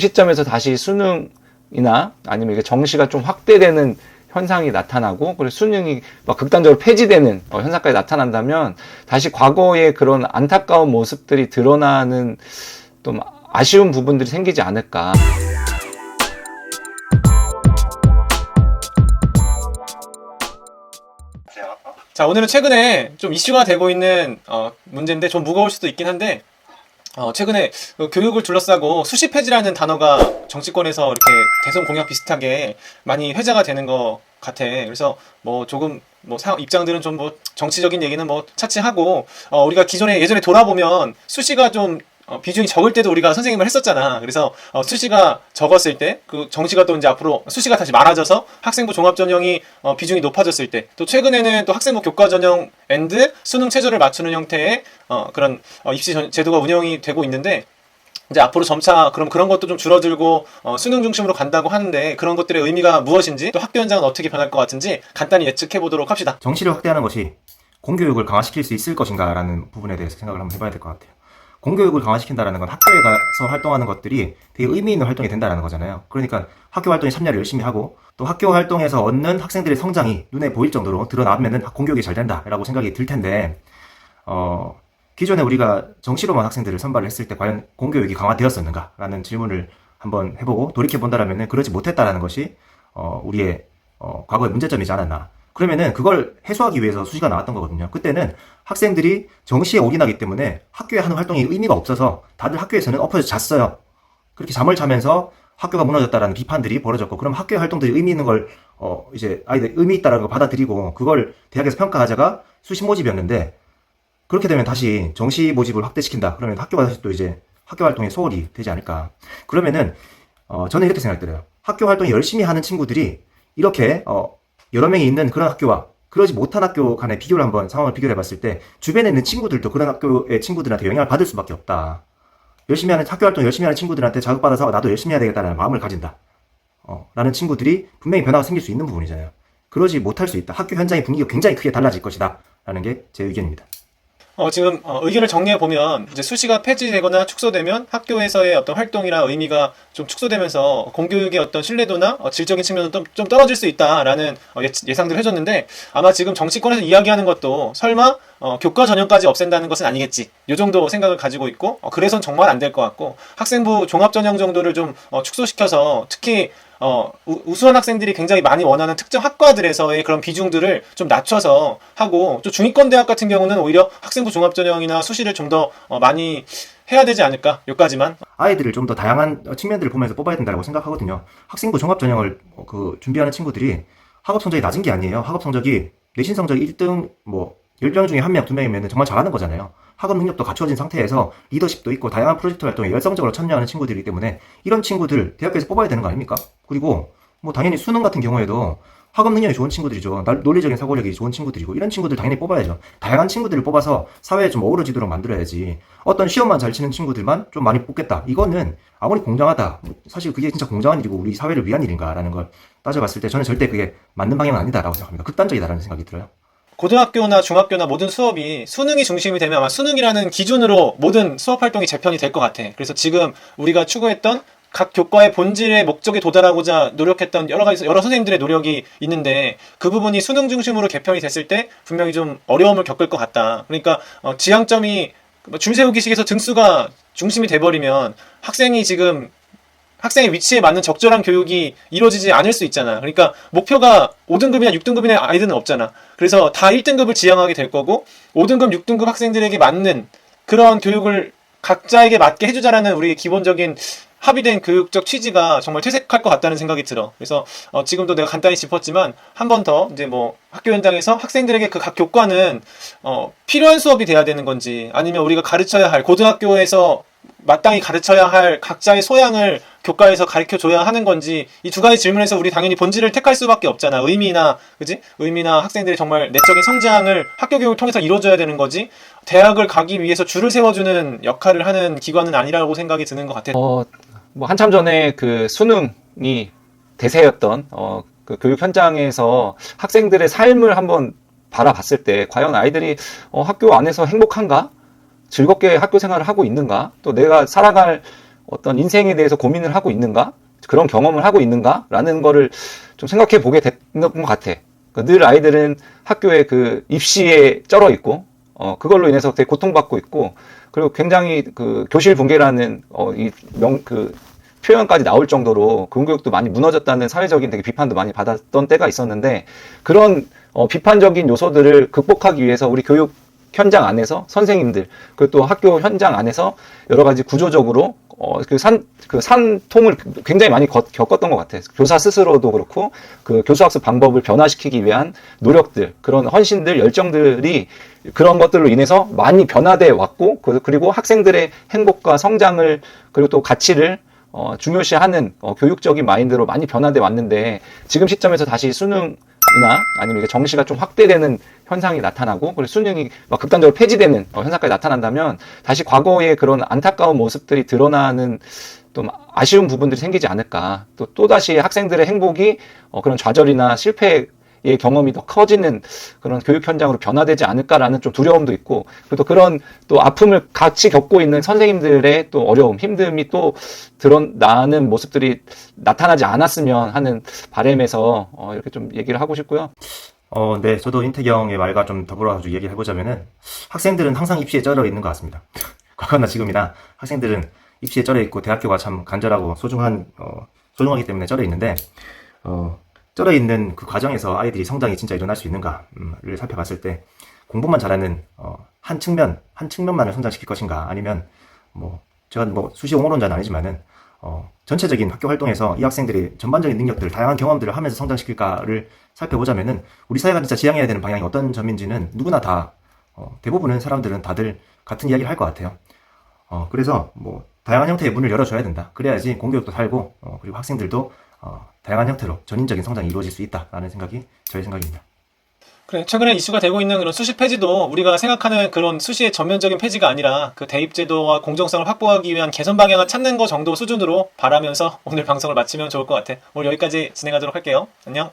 시점에서 다시 수능이나 아니면 이게 정시가 좀 확대되는 현상이 나타나고, 그리고 수능이 막 극단적으로 폐지되는 현상까지 나타난다면 다시 과거의 그런 안타까운 모습들이 드러나는 좀 아쉬운 부분들이 생기지 않을까. 자, 오늘은 최근에 좀 이슈가 되고 있는 문제인데 좀 무거울 수도 있긴 한데, 최근에 교육을 둘러싸고 수시 폐지라는 단어가 정치권에서 이렇게 대선 공약 비슷하게 많이 회자가 되는 것 같아. 그래서 뭐 조금 입장들은 좀 정치적인 얘기는 차치하고, 우리가 예전에 돌아보면 수시가 좀 비중이 적을 때도 우리가 선생님을 했었잖아. 그래서 수시가 적었을 때, 그 정시가 또 이제 앞으로 수시가 다시 많아져서 학생부 종합전형이 비중이 높아졌을 때, 또 최근에는 또 학생부 교과전형 앤드 수능 최저를 맞추는 형태의 그런 입시 제도가 운영이 되고 있는데, 이제 앞으로 점차 그런 것도 좀 줄어들고 수능 중심으로 간다고 하는데, 그런 것들의 의미가 무엇인지, 또 학교 현장은 어떻게 변할 것 같은지 간단히 예측해 보도록 합시다. 정시를 확대하는 것이 공교육을 강화시킬 수 있을 것인가라는 부분에 대해서 생각을 한번 해봐야 될 것 같아요. 공교육을 강화시킨다는 건 학교에 가서 활동하는 것들이 되게 의미 있는 활동이 된다는 거잖아요. 그러니까 학교 활동에 참여를 열심히 하고, 또 학교 활동에서 얻는 학생들의 성장이 눈에 보일 정도로 드러나면은 공교육이 잘 된다라고 생각이 들 텐데, 기존에 우리가 정시로만 학생들을 선발을 했을 때 과연 공교육이 강화되었었는가라는 질문을 한번 해보고 돌이켜본다라면 그러지 못했다라는 것이 우리의 과거의 문제점이지 않았나. 그러면은 그걸 해소하기 위해서 수시가 나왔던 거거든요. 그때는 학생들이 정시에 올인하기 때문에 학교에 하는 활동이 의미가 없어서 다들 학교에서는 엎어져 잤어요. 그렇게 잠을 자면서 학교가 무너졌다라는 비판들이 벌어졌고, 그럼 학교의 활동들이 의미 있는 걸 이제 아이들 의미 있다라는 걸 받아들이고 그걸 대학에서 평가하자가 수시 모집이었는데, 그렇게 되면 다시 정시 모집을 확대시킨다. 그러면 학교가 다시 또 이제 학교 활동에 소홀히 되지 않을까. 그러면은 저는 이렇게 생각이 들어요. 학교 활동을 열심히 하는 친구들이 이렇게 여러 명이 있는 그런 학교와 그러지 못한 학교 간의 비교를 한번 상황을 비교해 봤을 때, 주변에 있는 친구들도 그런 학교의 친구들한테 영향을 받을 수밖에 없다. 학교 활동 열심히 하는 친구들한테 자극받아서 나도 열심히 해야 되겠다는 마음을 가진다. 라는 친구들이 분명히 변화가 생길 수 있는 부분이잖아요. 그러지 못할 수 있다. 학교 현장의 분위기가 굉장히 크게 달라질 것이다. 라는 게 제 의견입니다. 지금 의견을 정리해 보면, 이제 수시가 폐지되거나 축소되면 학교에서의 어떤 활동이나 의미가 좀 축소되면서 공교육의 어떤 신뢰도나 질적인 측면은 좀 떨어질 수 있다라는 예상들을 해줬는데, 아마 지금 정치권에서 이야기하는 것도 설마 교과 전형까지 없앤다는 것은 아니겠지, 이 정도 생각을 가지고 있고, 그래선 정말 안 될 것 같고, 학생부 종합전형 정도를 좀 축소시켜서 특히 우수한 학생들이 굉장히 많이 원하는 특정 학과들에서의 그런 비중들을 좀 낮춰서 하고, 또 중위권 대학 같은 경우는 오히려 학생부 종합전형이나 수시를 좀 더 많이 해야 되지 않을까, 여기까지만. 아이들을 좀 더 다양한 측면들을 보면서 뽑아야 된다고 생각하거든요. 학생부 종합전형을 준비하는 친구들이 학업 성적이 낮은 게 아니에요. 학업 성적이 내신 성적 1등 10명 중에 1명, 2명이면 정말 잘하는 거잖아요. 학업 능력도 갖추어진 상태에서 리더십도 있고 다양한 프로젝트 활동에 열성적으로 참여하는 친구들이기 때문에 이런 친구들 대학교에서 뽑아야 되는 거 아닙니까? 그리고 당연히 수능 같은 경우에도 학업 능력이 좋은 친구들이죠. 논리적인 사고력이 좋은 친구들이고, 이런 친구들 당연히 뽑아야죠. 다양한 친구들을 뽑아서 사회에 좀 어우러지도록 만들어야지, 어떤 시험만 잘 치는 친구들만 좀 많이 뽑겠다, 이거는 아무리 공정하다, 사실 그게 진짜 공정한 일이고 우리 사회를 위한 일인가라는 걸 따져봤을 때 저는 절대 그게 맞는 방향은 아니다라고 생각합니다. 극단적이다라는 생각이 들어요. 고등학교나 중학교나 모든 수업이 수능이 중심이 되면 아마 수능이라는 기준으로 모든 수업 활동이 재편이 될 것 같아. 그래서 지금 우리가 추구했던 각 교과의 본질의 목적에 도달하고자 노력했던 여러 선생님들의 노력이 있는데, 그 부분이 수능 중심으로 개편이 됐을 때 분명히 좀 어려움을 겪을 것 같다. 그러니까 지향점이 줄 세우기식에서 등수가 중심이 돼버리면 학생의 위치에 맞는 적절한 교육이 이루어지지 않을 수 있잖아. 그러니까 목표가 5등급이나 6등급의 아이들은 없잖아. 그래서 다 1등급을 지향하게 될 거고, 5등급, 6등급 학생들에게 맞는 그런 교육을 각자에게 맞게 해주자라는 우리의 기본적인 합의된 교육적 취지가 정말 퇴색할 것 같다는 생각이 들어. 그래서 지금도 내가 간단히 짚었지만, 한 번 더 이제 학교 현장에서 학생들에게 그 각 교과는 필요한 수업이 돼야 되는 건지, 아니면 우리가 가르쳐야 할, 고등학교에서 마땅히 가르쳐야 할 각자의 소양을 교과에서 가르쳐줘야 하는 건지, 이 두 가지 질문에서 우리 당연히 본질을 택할 수밖에 없잖아. 의미나 학생들의 정말 내적인 성장을 학교 교육을 통해서 이루어져야 되는 거지, 대학을 가기 위해서 줄을 세워주는 역할을 하는 기관은 아니라고 생각이 드는 것 같아. 한참 전에 그 수능이 대세였던 그 교육 현장에서 학생들의 삶을 한번 바라봤을 때, 과연 아이들이 학교 안에서 행복한가? 즐겁게 학교 생활을 하고 있는가? 또 내가 살아갈 어떤 인생에 대해서 고민을 하고 있는가? 그런 경험을 하고 있는가? 라는 거를 좀 생각해 보게 되는 것 같아. 늘 아이들은 학교에 그 입시에 쩔어 있고, 그걸로 인해서 되게 고통받고 있고, 그리고 굉장히 그 교실 붕괴라는, 표현까지 나올 정도로 공교육도 많이 무너졌다는 사회적인 되게 비판도 많이 받았던 때가 있었는데, 그런 비판적인 요소들을 극복하기 위해서 우리 교육 현장 안에서 선생님들, 그리고 또 학교 현장 안에서 여러 가지 구조적으로 그 산통을 굉장히 많이 겪었던 것 같아요. 교사 스스로도 그렇고, 그 교수학습 방법을 변화시키기 위한 노력들, 그런 헌신들, 열정들이 그런 것들로 인해서 많이 변화돼 왔고, 그리고 학생들의 행복과 성장을, 그리고 또 가치를 중요시하는 교육적인 마인드로 많이 변화돼 왔는데, 지금 시점에서 다시 수능이나 아니면 이게 정시가 좀 확대되는 현상이 나타나고, 그리고 수능이 막 극단적으로 폐지되는 현상까지 나타난다면 다시 과거의 그런 안타까운 모습들이 드러나는 좀 아쉬운 부분들이 생기지 않을까. 또다시 학생들의 행복이 그런 좌절이나 실패의 경험이 더 커지는 그런 교육 현장으로 변화되지 않을까라는 좀 두려움도 있고, 그리고 또 그런 또 아픔을 같이 겪고 있는 선생님들의 또 어려움, 힘듦이 또 드러나는 모습들이 나타나지 않았으면 하는 바람에서 이렇게 좀 얘기를 하고 싶고요. 네, 저도 인태경의 말과 좀 더불어가지고 얘기를 해보자면은, 학생들은 항상 입시에 쩔어 있는 것 같습니다. 과거나 지금이나 학생들은 입시에 쩔어 있고, 대학교가 참 간절하고 소중하기 때문에 쩔어 있는데, 쩔어 있는 그 과정에서 아이들이 성장이 진짜 일어날 수 있는가를 살펴봤을 때, 공부만 잘하는, 한 측면만을 성장시킬 것인가, 아니면, 제가 수시 옹호론자는 아니지만은, 전체적인 학교 활동에서 이 학생들이 전반적인 능력들, 다양한 경험들을 하면서 성장시킬까를 살펴보자면은, 우리 사회가 진짜 지향해야 되는 방향이 어떤 점인지는 누구나 다, 대부분의 사람들은 다들 같은 이야기를 할 것 같아요. 그래서, 다양한 형태의 문을 열어줘야 된다. 그래야지 공교육도 살고, 그리고 학생들도, 다양한 형태로 전인적인 성장이 이루어질 수 있다라는 생각이 저의 생각입니다. 그래, 최근에 이슈가 되고 있는 그런 수시 폐지도 우리가 생각하는 그런 수시의 전면적인 폐지가 아니라 그 대입제도와 공정성을 확보하기 위한 개선 방향을 찾는 거 정도 수준으로 바라면서 오늘 방송을 마치면 좋을 것 같아. 오늘 여기까지 진행하도록 할게요. 안녕.